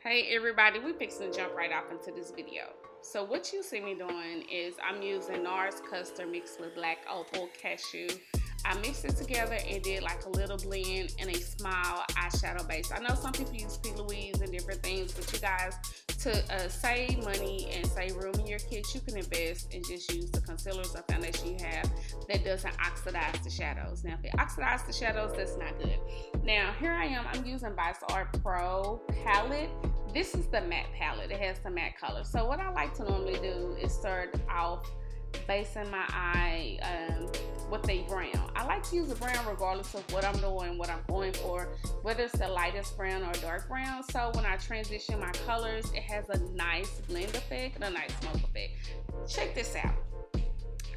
Hey everybody, we fixing to jump right off into this video. So what you see me doing is I'm using NARS Custard mixed with Black Opal Cashew. I mixed it together and did like a little blend and a small eyeshadow base. I know some people use P. Louise and different things, but you guys, to save money and save room in your kit, you can invest and just use the concealers or foundation you have that doesn't oxidize the shadows. Now, if it oxidizes the shadows, that's not good. Now, here I am. I'm using Viseart Pro palette. This is the matte palette. It has the matte color. So what I like to normally do is start off basing my eye with a brown. I like to use a brown regardless of what I'm doing, what I'm going for, whether it's the lightest brown or dark brown. So when I transition my colors, it has a nice blend effect and a nice smoke effect. Check this out.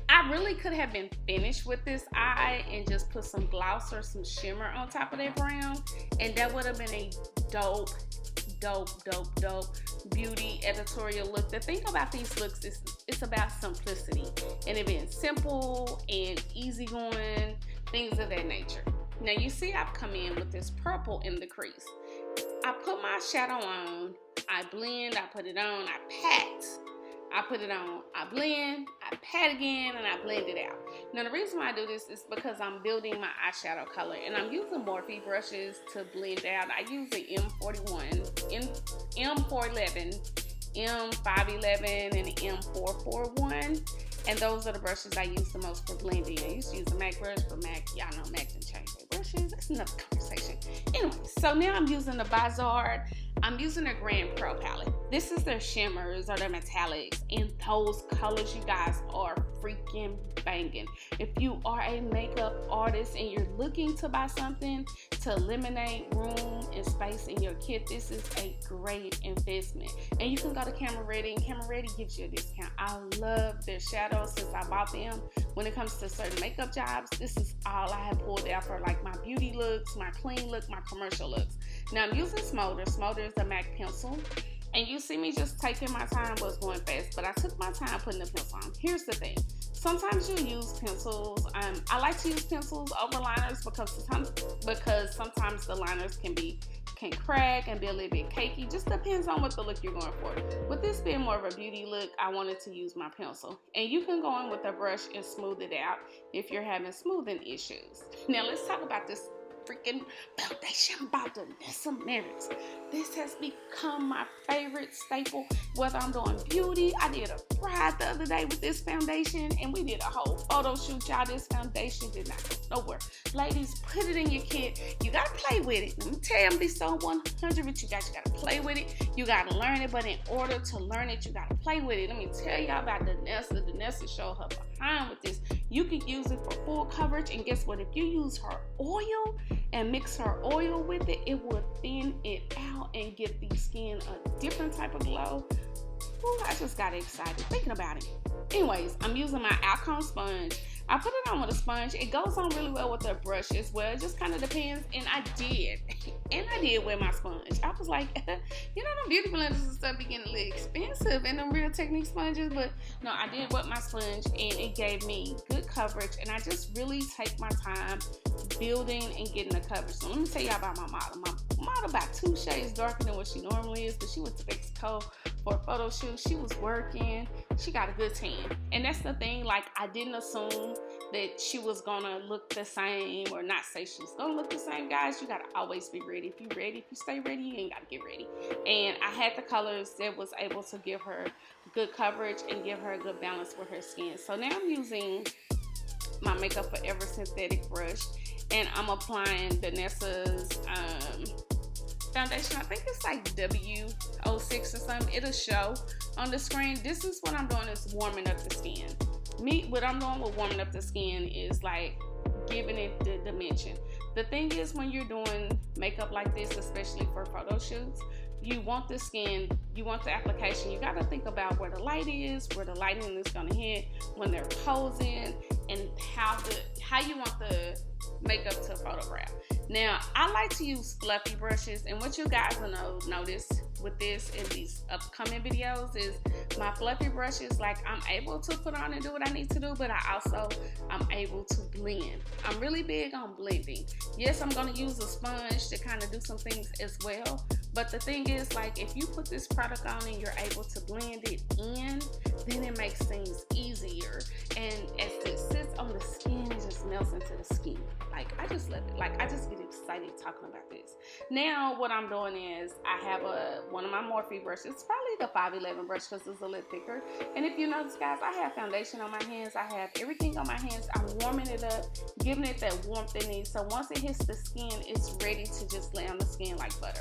I really could have been finished with this eye and just put some gloss or some shimmer on top of that brown, and that would have been a dope beauty editorial look. The thing about these looks is it's about simplicity and it being simple and easygoing, things of that nature. Now you see I've come in with this purple in the crease. I put my shadow on, I blend, I put it on, I pat. I put it on, I blend, I pat again, and I blend it out. Now the reason why I do this is because I'm building my eyeshadow color, and I'm using Morphe brushes to blend out. I use the M41, M411, M511, and the M441, and those are the brushes I use the most for blending. I used to use the MAC brush, but MAC, y'all know MAC didn't change their brushes. That's another conversation. Anyway, so now I'm using the Viseart. I'm using their Grand Pro palette. This is their shimmers or their metallics, and those colors, you guys, are freaking banging. If you are a makeup artist and you're looking to buy something to eliminate room and space in your kit, this is a great investment. And you can go to Camera Ready, and Camera Ready gives you a discount. I love their shadows since I bought them. When it comes to certain makeup jobs, this is all I have pulled out for like my beauty looks, my clean look, my commercial looks. Now I'm using Smolder. Smolder is a MAC pencil. And you see me just taking my time, was going fast, but I took my time putting the pencil on. Here's the thing. Sometimes you use pencils. I like to use pencils over liners because sometimes the liners can crack and be a little bit cakey. Just depends on what the look you're going for. With this being more of a beauty look, I wanted to use my pencil. And you can go in with a brush and smooth it out if you're having smoothing issues. Now let's talk about this freaking foundation by Danessa Myricks. This has become my favorite staple, whether I'm doing beauty. I did a bride the other day with this foundation, and we did a whole photo shoot, y'all. This foundation did not go nowhere. Ladies, put it in your kit. You gotta play with it. Let me tell you, I'm be so 100 with you guys. You gotta play with it. You gotta learn it, but in order to learn it, you gotta play with it. Let me tell y'all about Danessa. Danessa showed her behind with this. You can use it for full coverage, and guess what? If you use her oil and mix her oil with it, it will thin it out and give the skin a different type of glow. Ooh, I just got excited thinking about it. Anyways, I'm using my Alcone sponge. I put it on with a sponge. It goes on really well with a brush as well. It just kind of depends. And I did with my sponge. I was like, you know, them beauty blenders and stuff be getting a little expensive and them Real Technique sponges. But no, I did with my sponge, and it gave me good coverage. And I just really take my time building and getting the coverage. So let me tell y'all about my model. My model about 2 shades darker than what she normally is, but she went to Mexico for a photo shoot. She was working. She got a good tan. And that's the thing, like, I didn't assume that she was gonna look the same, or not say she's gonna look the same. Guys, you gotta always be ready. If you ready, if you stay ready, you ain't gotta get ready. And I had the colors that was able to give her good coverage and give her a good balance with her skin. So now I'm using my Makeup Forever synthetic brush, and I'm applying Danessa's foundation. I think it's like W06 or something. It'll show on the screen. This is what I'm doing, is warming up the skin. What I'm doing with warming up the skin is like giving it the dimension. The thing is, when you're doing makeup like this, especially for photo shoots, you want the skin, you want the application. You got to think about where the light is, where the lighting is going to hit when they're posing, and how you want the makeup to photograph. Now, I like to use fluffy brushes, and what you guys will notice with this in these upcoming videos is my fluffy brushes, like, I'm able to put on and do what I need to do, but I'm able to blend. I'm really big on blending. Yes, I'm going to use a sponge to kind of do some things as well, But the thing is, like, if you put this product on and you're able to blend it in, then it makes things easier. And as it sits on the skin, it just melts into the skin. Like, I just love it. Like, I just get excited talking about this. Now, what I'm doing is I have one of my Morphe brushes. It's probably the 511 brush because it's a little thicker. And if you notice, guys, I have foundation on my hands. I have everything on my hands. I'm warming it up, giving it that warmth it needs. So once it hits the skin, it's ready to just lay on the skin like butter.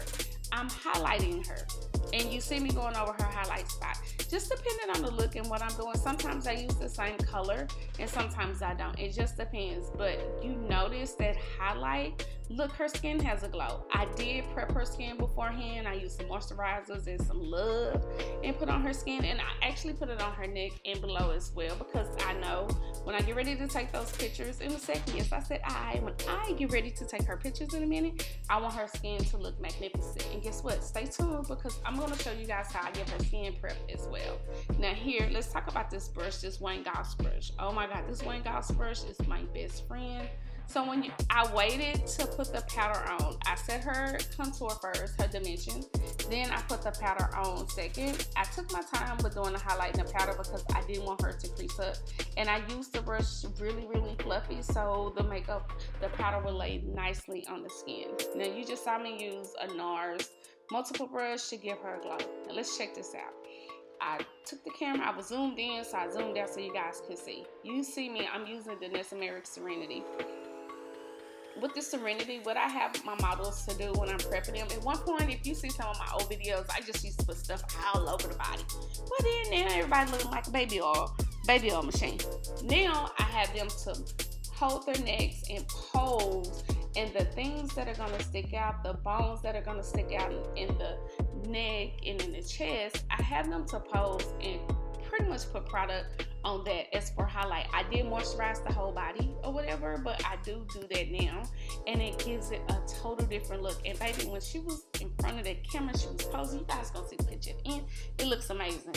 I'm highlighting her, and you see me going over her highlight spot. Just depending on the look and what I'm doing. Sometimes I use the same color, and sometimes I don't. It just depends. But you notice that highlight. Look, her skin has a glow. I did prep her skin beforehand. I used some moisturizers and some Love and put on her skin, and I actually put it on her neck and below as well, because I know when I get ready to take those pictures in a second, yes, I said when I get ready to take her pictures in a minute, I want her skin to look magnificent. And guess what? Stay tuned, because I'm going to show you guys how I get her skin prepped as well. Now here, let's talk about this brush, this Wayne Goss brush. Oh my God, this Wayne Goss brush is my best friend. So I waited to put the powder on. I set her contour first, her dimension. Then I put the powder on second. I took my time with doing the highlight and the powder because I didn't want her to crease up. And I used the brush really, really fluffy so the powder will lay nicely on the skin. Now you just saw me use a NARS multiple brush to give her a glow. Now let's check this out. I took the camera, I was zoomed in, so I zoomed out so you guys could see. You see me, I'm using Danessa Myricks Serenity. With the Serenity, what I have my models to do when I'm prepping them, at one point, if you see some of my old videos, I just used to put stuff all over the body. Well, then now everybody looking like a baby oil machine. Now I have them to hold their necks and pose, and the things that are going to stick out, the bones that are going to stick out in the neck and in the chest, I have them to pose and pretty much put product on that. As for highlight, I did moisturize the whole body or whatever, but I do that now, and it gives it a total different look. And baby, when she was in front of that camera, she was posing. You guys gonna see the picture in. It looks amazing.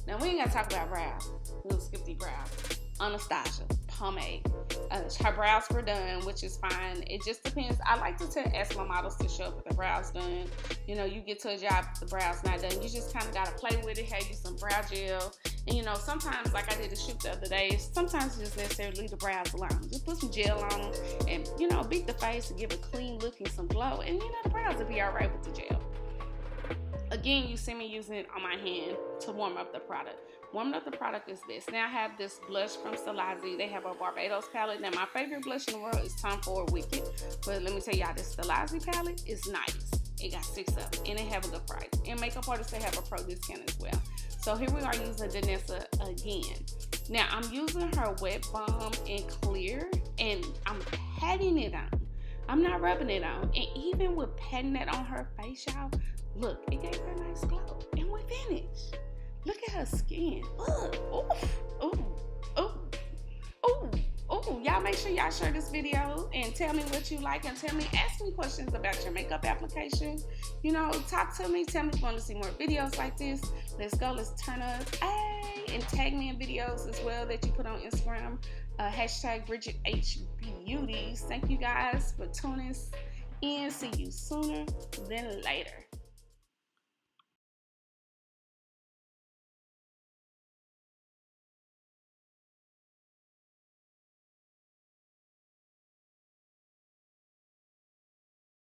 Now we ain't gotta talk about brows. We'll skip the brows. Anastasia pomade. Her brows were done, which is fine. It just depends. I like to ask my models to show up with the brows done. You know, you get to a job, the brows not done. You just kind of gotta play with it. Have you some brow gel. And you know, sometimes, like I did a shoot the other day, sometimes you just necessarily leave the brows alone. Just put some gel on and, you know, beat the face and give a clean look and some glow. And, you know, the brows will be all right with the gel. Again, you see me using it on my hand to warm up the product. Warming up the product is this. Now I have this blush from Stilazzi. They have a Barbados palette. Now my favorite blush in the world is Tom Ford Wicked. But let me tell y'all, this Stilazzi palette is nice. It got 6 of them, and it have a good price. And makeup artists, they have a pro discount as well. So here we are using Danessa again. Now I'm using her wet balm in clear, and I'm patting it on. I'm not rubbing it on. And even with patting it on her face, y'all, look, it gave her a nice glow. And we're finished. Look at her skin. Ooh, ooh, ooh, ooh. Ooh, y'all make sure y'all share this video and tell me what you like, and ask me questions about your makeup application. You know, talk to me, tell me if you want to see more videos like this. Let's go, let's turn up. Hey, and tag me in videos as well that you put on Instagram. Hashtag Bridgett H Beauties. Thank you guys for tuning in. See you sooner than later.